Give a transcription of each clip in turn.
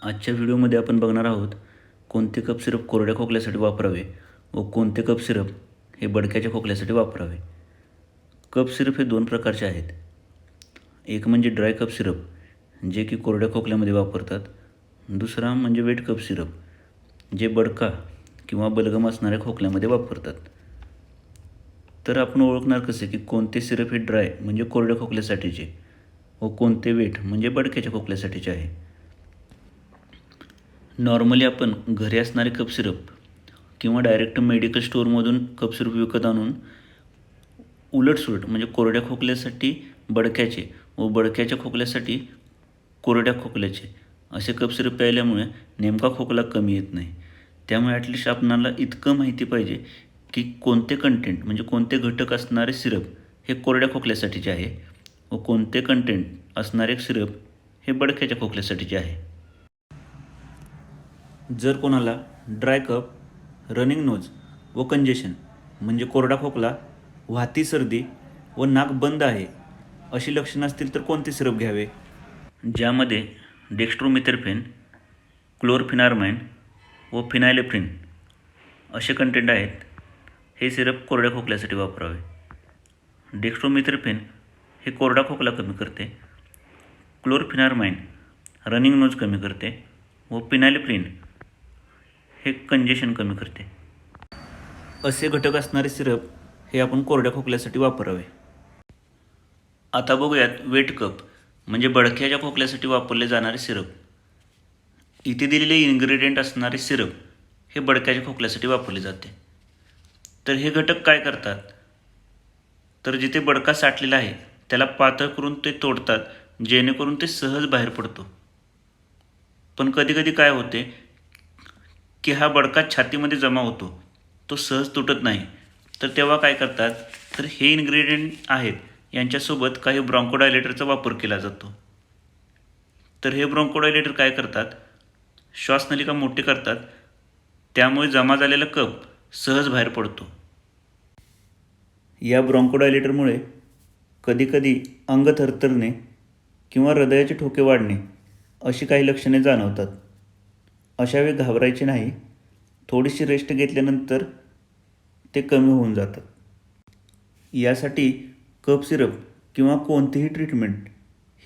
आजच्या व्हिडिओमध्ये आपण बघणार आहोत कोणते कफ सिरप कोरड्या खोकल्यासाठी वापरावे व कोणते कफ सिरप हे बडक्याच्या खोकल्यासाठी वापरावे. कफ सिरप हे दोन प्रकारचे आहेत. एक म्हणजे ड्राय कफ सिरप जे की कोरड्या खोकल्यामध्ये वापरतात. दुसरा म्हणजे वेट कफ सिरप जे बडका किंवा बलगम असणाऱ्या खोकल्यामध्ये वापरतात. तर आपण ओळखणार कसे की कोणते सिरप हे ड्राय म्हणजे कोरड्या खोकल्यासाठीचे व कोणते वेट म्हणजे बडक्याच्या खोकल्यासाठीचे आहे. नॉर्मली आपण घरी असणारे कफ सिरप किंवा डायरेक्ट मेडिकल स्टोअरमधून कफ सिरप विकत आणून उलटसुलट म्हणजे कोरड्या खोकल्यासाठी बडक्याचे व बडक्याच्या खोकल्यासाठी कोरड्या खोकल्याचे असे कफ सिरप प्यायल्यामुळे नेमका खोकला कमी येत नाही. त्यामुळे ॲटलिस्ट आपणाला इतकं माहिती पाहिजे की कोणते कंटेंट म्हणजे कोणते घटक असणारे सिरप हे कोरड्या खोकल्यासाठीचे आहे व कोणते कंटेंट असणारे सिरप हे बडक्याच्या खोकल्यासाठीचे आहे. जर कोणाला ड्राय कफ, रनिंग नोज व कंजेशन म्हणजे कोरडा खोकला, वाहती सर्दी व नाक बंद आहे अशी लक्षणं असतील तर कोणते सिरप घ्यावे? ज्यामध्ये डेक्स्ट्रोमिथेर्फेन, क्लोरफेनर्माइन व फिनाइलेफ्रिन असे कंटेंट आहेत. हे सिरप कोरड्या खोकल्यासाठी वापरावे. डेक्स्ट्रोमिथेर्फेन हे कोरडा खोकला कमी करते, क्लोरफेनर्माइन रनिंग नोज कमी करते व फिनाइलेफ्रिन हे कंजेशन कमी करते. असे घटक असणारे सिरप हे आपण कोरड्या खोकल्यासाठी वापरावे. आता बघूयात वेट कफ म्हणजे बडक्याच्या खोकल्यासाठी वापरले जाणारे सिरप. इथे दिलेले इन्ग्रेडियंट असणारे सिरप हे बडक्याच्या खोकल्यासाठी वापरले जाते. तर हे घटक काय करतात तर जिथे बडका साठलेला आहे त्याला पातळ करून ते तोडतात जेणेकरून ते सहज बाहेर पडतो. पण कधीकधी काय होते की हा बडका छातीमध्ये जमा होतो, तो सहज तुटत नाही. तर तेव्हा काय करतात तर हे इन्ग्रेडियंट आहेत यांच्यासोबत काही ब्रॉन्कोडायलेटरचा वापर केला जातो. तर हे ब्रॉन्कोडायलेटर काय करतात, श्वासनलिका मोठी करतात, त्यामुळे जमा झालेला कफ सहज बाहेर पडतो. या ब्रॉन्कोडायलेटरमुळे कधीकधी अंग थरथरणे किंवा हृदयाचे ठोके वाढणे अशी काही लक्षणे जाणवतात. अशा वेळी घाबरायचे नाही. थोडीशी रेस्ट घेतल्यानंतर ते कमी होऊन जातात. यासाठी कफ सिरप किंवा कोणतीही ट्रीटमेंट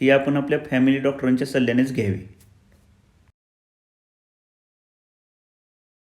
ही आपण आपल्या फॅमिली डॉक्टरांच्या सल्ल्यानेच घ्यावी.